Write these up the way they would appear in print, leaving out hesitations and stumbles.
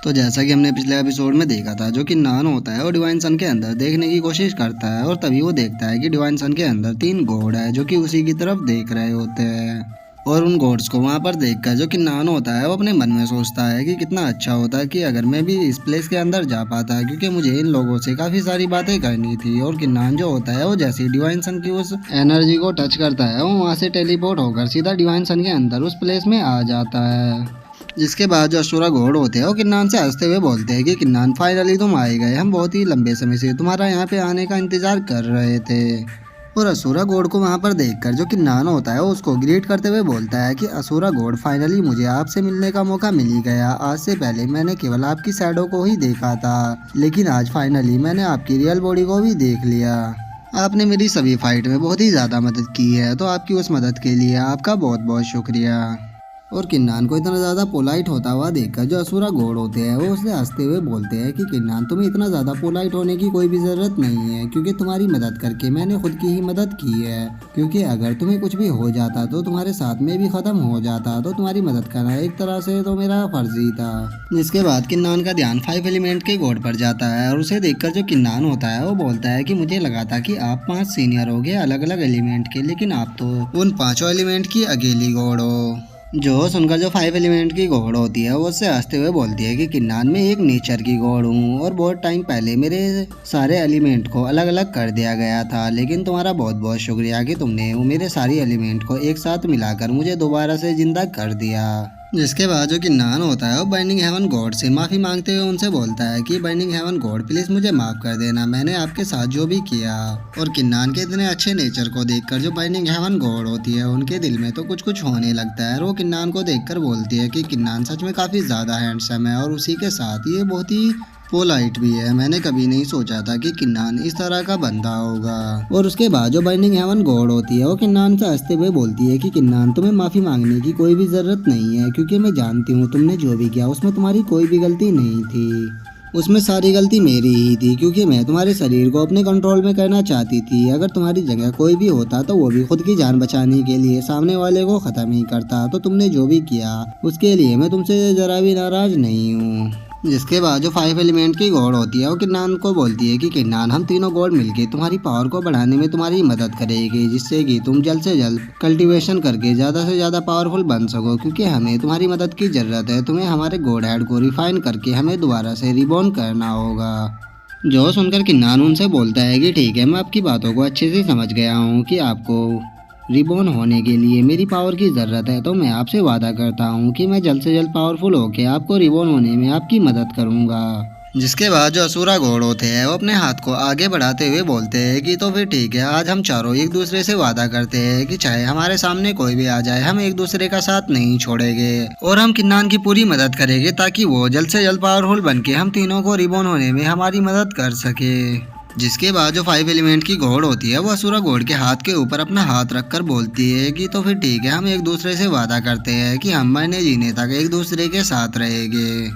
तो जैसा कि हमने पिछले एपिसोड में देखा था, जो कि नान होता है वो डिवाइन सन के अंदर देखने की कोशिश करता है और तभी वो देखता है कि डिवाइन सन के अंदर 3 गॉड है जो कि उसी की तरफ देख रहे होते हैं। और उन गॉड्स को वहाँ पर देखकर जो कि नान होता है वो अपने मन में सोचता है कि कितना अच्छा होता है कि अगर मैं भी इस प्लेस के अंदर जा पाता, क्योंकि मुझे इन लोगों से काफ़ी सारी बातें करनी थी। और किन्नान जो होता है वो जैसे ही डिवाइन सन की उस एनर्जी को टच करता है वो वहाँ से टेलीपोर्ट होकर सीधा डिवाइन सन के अंदर उस प्लेस में आ जाता है। जिसके बाद जो असुरा घोड़ होते हैं वो किन्नान से हंसते हुए बोलते हैं कि किन्नान फाइनली तुम आ गए, हम बहुत ही लंबे समय से तुम्हारा यहाँ पे आने का इंतजार कर रहे थे। और असुरा घोड़ को वहाँ पर देखकर जो किन्नान होता है वो उसको ग्रीट करते हुए बोलता है कि असुरा घोड़ फाइनली मुझे आपसे मिलने का मौका मिल ही गया। आज से पहले मैंने केवल आपकी शैडो को ही देखा था, लेकिन आज फाइनली मैंने आपकी रियल बॉडी को भी देख लिया। आपने मेरी सभी फाइट में बहुत ही ज़्यादा मदद की है, तो आपकी उस मदद के लिए आपका बहुत बहुत शुक्रिया। और किन्नान को इतना ज़्यादा पोलाइट होता हुआ देखकर जो असुरा घोड़ होते हैं वो उससे हंसते हुए बोलते हैं कि किन्नान तुम्हें इतना ज़्यादा पोलाइट होने की कोई भी ज़रूरत नहीं है, क्योंकि तुम्हारी मदद करके मैंने खुद की ही मदद की है। क्योंकि अगर तुम्हें कुछ भी हो जाता तो तुम्हारे साथ में भी ख़त्म हो जाता, तो तुम्हारी मदद करना एक तरह से तो मेरा फर्ज ही था। जिसके बाद किन्नान का ध्यान 5 एलिमेंट के घोड़ पर जाता है और उसे देखकर जो किन्नान होता है वो बोलता है कि मुझे लगा था कि आप 5 सीनियर हो गए अलग अलग एलिमेंट के, लेकिन आप तो उन 5 एलिमेंट की अकेली घोड़ हो। जो सुनकर जो 5 एलिमेंट की घोड़ होती है वो उससे हंसते हुए बोलती है कि किन्नान में एक नेचर की घोड़ हूँ और बहुत टाइम पहले मेरे सारे एलिमेंट को अलग अलग कर दिया गया था, लेकिन तुम्हारा बहुत बहुत शुक्रिया कि तुमने वो मेरे सारी एलिमेंट को एक साथ मिलाकर मुझे दोबारा से जिंदा कर दिया। जिसके बाद जो किन्नान होता है वो बाइंडिंग हेवन गॉड से माफ़ी मांगते हुए उनसे बोलता है कि बाइंडिंग हेवन गॉड प्लीज़ मुझे माफ़ कर देना, मैंने आपके साथ जो भी किया। और किन्नान के इतने अच्छे नेचर को देखकर जो बाइंडिंग हेवन गॉड होती है उनके दिल में तो कुछ कुछ होने लगता है और वो किन्नान को देखकर बोलती है कि किन्नान सच में काफ़ी ज़्यादा हैंडसम है और उसी के साथ ये बहुत ही पोलाइट भी है। मैंने कभी नहीं सोचा था कि किन्नान इस तरह का बंदा होगा। और उसके बाद जो बाइंडिंग हेवन गॉड होती है वो किन्नान से हंसते हुए बोलती है कि किन्नान तुम्हें माफ़ी मांगने की कोई भी ज़रूरत नहीं है, क्योंकि मैं जानती हूँ तुमने जो भी किया उसमें तुम्हारी कोई भी गलती नहीं थी, उसमें सारी गलती मेरी ही थी, क्योंकि मैं तुम्हारे शरीर को अपने कंट्रोल में करना चाहती थी। अगर तुम्हारी जगह कोई भी होता तो वो भी खुद की जान बचाने के लिए सामने वाले को ख़त्म ही करता, तो तुमने जो भी किया उसके लिए मैं तुमसे ज़रा भी नाराज़ नहीं हूँ। जिसके बाद जो 5 एलिमेंट की गॉड होती है वो किन्नान को बोलती है कि किन्नान हम तीनों गॉड मिलके तुम्हारी पावर को बढ़ाने में तुम्हारी मदद करेगी, जिससे कि तुम जल्द से जल्द कल्टीवेशन करके ज़्यादा से ज़्यादा पावरफुल बन सको, क्योंकि हमें तुम्हारी मदद की ज़रूरत है। तुम्हें हमारे गॉड हेड को रिफाइन करके हमें दोबारा से रिबॉर्न करना होगा। जो सुनकर किन्नान उनसे बोलता है कि ठीक है, मैं आपकी बातों को अच्छे से समझ गया हूँ कि आपको रिबॉर्न होने के लिए मेरी पावर की ज़रूरत है, तो मैं आपसे वादा करता हूँ कि मैं जल्द से जल्द पावरफुल होकर आपको रिबॉर्न होने में आपकी मदद करूँगा। जिसके बाद जो असुरा घोड़ होते हैं वो अपने हाथ को आगे बढ़ाते हुए बोलते हैं कि तो फिर ठीक है, आज हम चारों एक दूसरे से वादा करते हैं कि चाहे हमारे सामने कोई भी आ जाए हम एक दूसरे का साथ नहीं छोड़ेंगे और हम किन्नान की पूरी मदद करेंगे ताकि वो जल्द से जल्द पावरफुल बनके हम तीनों को रिबॉर्न होने में हमारी मदद कर सके। जिसके बाद जो 5 एलिमेंट की घोड़ होती है वो असुरा घोड़ के हाथ के ऊपर अपना हाथ रखकर बोलती है कि तो फिर ठीक है, हम एक दूसरे से वादा करते हैं कि हम मरने जीने तक एक दूसरे के साथ रहेंगे।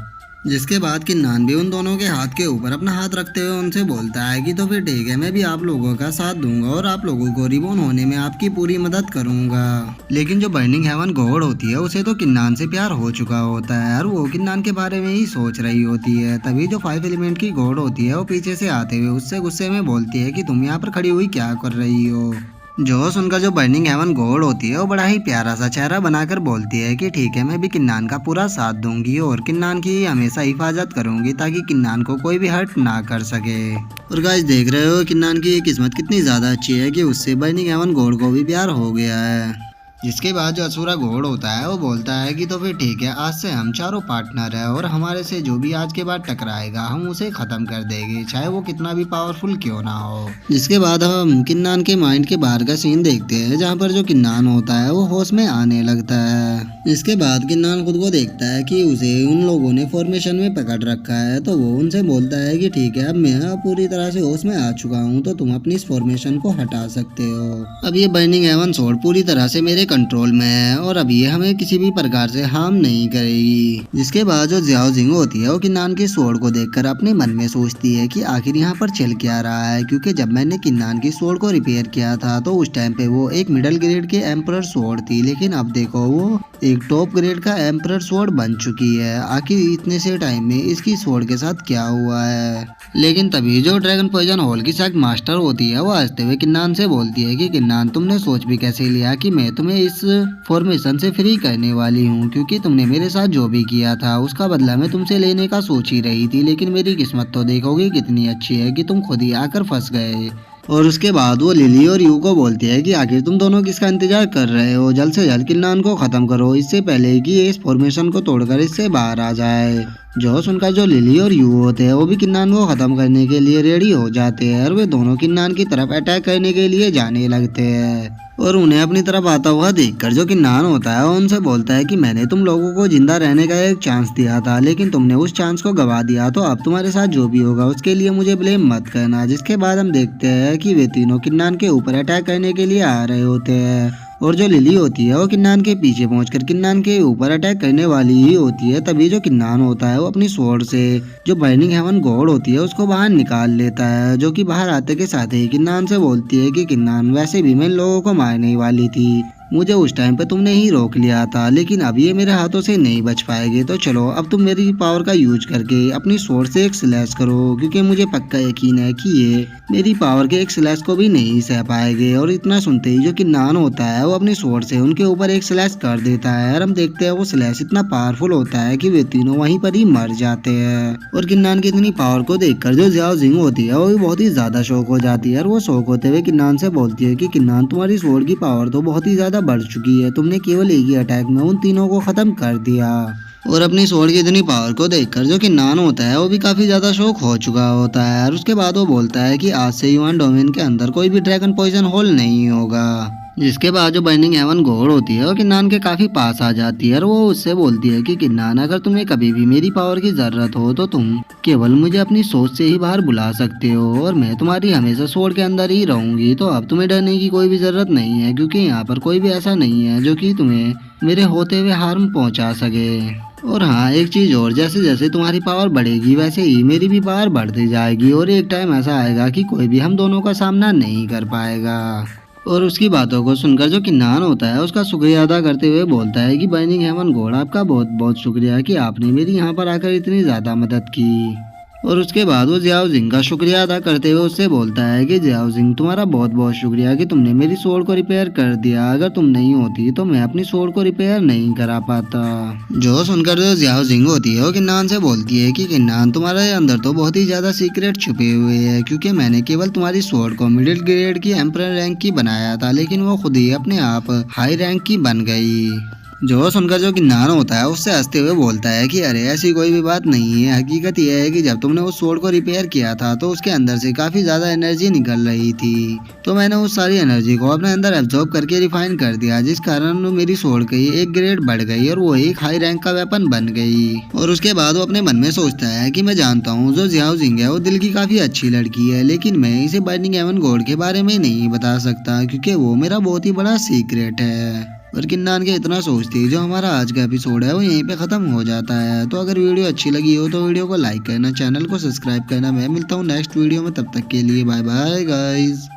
जिसके बाद किन्नान भी उन दोनों के हाथ के ऊपर अपना हाथ रखते हुए उनसे बोलता है कि तो फिर ठीक है, मैं भी आप लोगों का साथ दूंगा और आप लोगों को रिबॉर्न होने में आपकी पूरी मदद करूंगा। लेकिन जो बर्निंग हेवन गॉड होती है उसे तो किन्नान से प्यार हो चुका होता है और वो किन्नान के बारे में ही सोच रही होती है। तभी जो 5 एलिमेंट की गॉड होती है वो पीछे से आते हुए उससे गुस्से में बोलती है कि तुम यहाँ पर खड़ी हुई क्या कर रही हो। जो सुनकर जो बर्निंग हेवन गॉड होती है वो बड़ा ही प्यारा सा चेहरा बनाकर बोलती है कि ठीक है, मैं भी किन्नान का पूरा साथ दूंगी और किन्नान की हमेशा हिफाजत करूंगी ताकि किन्नान को कोई भी हर्ट ना कर सके। और गाइस देख रहे हो किन्नान की किस्मत कितनी ज़्यादा अच्छी है कि उससे बर्निंग हेवन गॉड को भी प्यार हो गया है। जिसके बाद जो असुरा घोड़ होता है वो बोलता है कि तो फिर ठीक है, आज से हम चारों पार्टनर है और हमारे से जो भी आज के बाद टकराएगा हम उसे ख़त्म कर देंगे, चाहे वो कितना भी पावरफुल क्यों ना हो। जिसके बाद हम किन्नान के माइंड के बाहर का सीन देखते हैं जहाँ पर जो किन्नान होता है वो होश में आने लगता है। इसके बाद किन्नान खुद को देखता है कि उसे उन लोगों ने फॉर्मेशन में पकड़ रखा है, तो वो उनसे बोलता है कि ठीक है, अब मैं पूरी तरह से होश में आ चुका हूँ, तो तुम अपनी इस फॉर्मेशन को हटा सकते हो। अब ये बर्निंग हेवन स्वॉर्ड पूरी तरह से मेरे कंट्रोल में है और अब ये हमें किसी भी प्रकार से हार्म नहीं करेगी। जिसके बाद जो जियाओ जिंग होती है वो किन्नान की स्वॉर्ड को देखकर अपने मन में सोचती है कि आखिर यहाँ पर चल क्या रहा है, क्योंकि जब मैंने किन्नान की स्वॉर्ड को रिपेयर किया था तो उस टाइम पे वो एक मिडिल ग्रेड के एम्परर स्वॉर्ड थी, लेकिन अब देखो वो एक टॉप ग्रेड का एम्परर स्वॉर्ड बन चुकी है। आखिर इतने से टाइम में इसकी स्वॉर्ड के साथ क्या हुआ है। लेकिन तभी जो ड्रैगन पॉइजन हॉल की शायद मास्टर होती है वो हंसते हुए किन्नान से बोलती है कि किन्नान तुमने सोच भी कैसे लिया कि मैं तुम्हें इस फॉर्मेशन से फ्री करने वाली हूँ, क्योंकि तुमने मेरे साथ जो भी किया था उसका बदला मैं तुमसे लेने का सोच ही रही थी, लेकिन मेरी किस्मत तो देखोगे कितनी अच्छी है कि तुम खुद ही आकर फंस गए। और उसके बाद वो लिली और यू को बोलती है कि आखिर तुम दोनों किसका इंतजार कर रहे हो, जल्द से जल्द किन्नान को खत्म करो इससे पहले कि ये इस फॉर्मेशन को तोड़कर इससे बाहर आ जाए। जो सुनकर जो लिली और यू होते हैं वो भी किन्नान को खत्म करने के लिए रेडी हो जाते हैं और वे दोनों किन्नान की तरफ अटैक करने के लिए जाने लगते हैं। और उन्हें अपनी तरफ आता हुआ देखकर जो किन्नान होता है वो उनसे बोलता है कि मैंने तुम लोगों को जिंदा रहने का एक चांस दिया था, लेकिन तुमने उस चांस को गवा दिया, तो अब तुम्हारे साथ जो भी होगा उसके लिए मुझे ब्लेम मत करना। जिसके बाद हम देखते हैं कि वे तीनों किन्नान के ऊपर अटैक करने के लिए आ रहे होते हैं और जो लिली होती है वो किन्नान के पीछे पहुंचकर किन्नान के ऊपर अटैक करने वाली ही होती है। तभी जो किन्नान होता है वो अपनी स्वॉर्ड से जो बर्निंग हेवन गॉड होती है उसको बाहर निकाल लेता है, जो कि बाहर आते के साथ ही किन्नान से बोलती है कि किन्नान वैसे भी मैं इन लोगों को मारने ही वाली थी, मुझे उस टाइम पे तुमने ही रोक लिया था, लेकिन अब ये मेरे हाथों से नहीं बच पाएंगे। तो चलो अब तुम मेरी पावर का यूज करके अपनी स्वॉर्ड से एक स्लैश करो, क्योंकि मुझे पक्का यकीन है कि ये मेरी पावर के एक स्लैश को भी नहीं सह पाएंगे। और इतना सुनते ही जो किन्नान होता है वो अपनी स्वॉर्ड से उनके ऊपर एक स्लैश कर देता है और हम देखते हैं वो स्लैश इतना पावरफुल होता है कि वे तीनों वहीं पर ही मर जाते हैं। और किन्नान की इतनी पावर को देखकर जो जियाओ जिंग होती है वो भी बहुत ही ज्यादा शौक हो जाती है और वो शौक होते हुए किन्नान से बोलती है कि किन्नान तुम्हारी स्वॉर्ड की पावर तो बहुत ही ज्यादा बढ़ चुकी है, तुमने केवल एक ही अटैक में उन तीनों को खत्म कर दिया। और अपनी स्वॉर्ड की इतनी पावर को देखकर जो किन्नान होता है वो भी काफी ज्यादा शौक हो चुका होता है और उसके बाद वो बोलता है कि आज से युआन डोमेन के अंदर कोई भी ड्रैगन पॉइजन होल नहीं होगा। जिसके बाद जो बर्निंग हेवन गॉड होती है वो किन्नान के काफी पास आ जाती है और वो उससे बोलती है कि किन्नान अगर तुम्हें कभी भी मेरी पावर की जरूरत हो तो तुम केवल मुझे अपनी सोच से ही बाहर बुला सकते हो और मैं तुम्हारी हमेशा स्वॉर्ड के अंदर ही रहूंगी। तो अब तुम्हें डरने की कोई भी जरूरत नहीं है, क्योंकि यहाँ पर कोई भी ऐसा नहीं है जो कि तुम्हें मेरे होते हुए हार्म पहुंचा सके। और हाँ एक चीज और, जैसे जैसे तुम्हारी पावर बढ़ेगी वैसे ही मेरी भी पावर बढ़ती जाएगी और एक टाइम ऐसा आएगा कि कोई भी हम दोनों का सामना नहीं कर पाएगा। और उसकी बातों को सुनकर जो किन्नान होता है उसका शुक्रिया अदा करते हुए बोलता है कि बर्निंग हेवन गॉड आपका बहुत बहुत शुक्रिया कि आपने मेरी यहाँ पर आकर इतनी ज्यादा मदद की। और उसके बाद वो जियाओ जिंग का शुक्रिया अदा करते हुए उससे बोलता है कि जियाओ जिंग तुम्हारा बहुत बहुत शुक्रिया कि तुमने मेरी स्वॉर्ड को रिपेयर कर दिया, अगर तुम नहीं होती तो मैं अपनी स्वॉर्ड को रिपेयर नहीं करा पाता। जो सुनकर जो जियाओ जिंग होती है वो किन्नान से बोलती है कि किन्नान तुम्हारे अंदर तो बहुत ही ज्यादा सीक्रेट छुपे हुए हैं, क्योंकि मैंने केवल तुम्हारी स्वॉर्ड को मिडिल ग्रेड की एम्परर रैंक की बनाया था, लेकिन वो खुद ही अपने आप हाई रैंक की बन गई। जो सुनकर जो किन्नान होता है उससे हंसते हुए बोलता है कि अरे ऐसी कोई भी बात नहीं है, हकीकत यह है कि जब तुमने उस स्वॉर्ड को रिपेयर किया था तो उसके अंदर से काफी ज्यादा एनर्जी निकल रही थी, तो मैंने उस सारी एनर्जी को अपने अंदर एब्जॉर्ब करके रिफाइन कर दिया, जिस कारण मेरी स्वॉर्ड की एक ग्रेड बढ़ गई और वो एक हाई रैंक का वेपन बन गई। और उसके बाद वो अपने मन में सोचता है कि मैं जानता हूँ जो जियाओ जिंग है वो दिल की काफी अच्छी लड़की है, लेकिन मैं इसे बर्निंग हेवन गॉड के बारे में नहीं बता सकता, क्योंकि वो मेरा बहुत ही बड़ा सीक्रेट है। और किन्नान के इतना सोचती है जो हमारा आज का एपिसोड है वो यहीं पे खत्म हो जाता है। तो अगर वीडियो अच्छी लगी हो तो वीडियो को लाइक करना, चैनल को सब्सक्राइब करना। मैं मिलता हूँ नेक्स्ट वीडियो में, तब तक के लिए बाय बाय गाइज।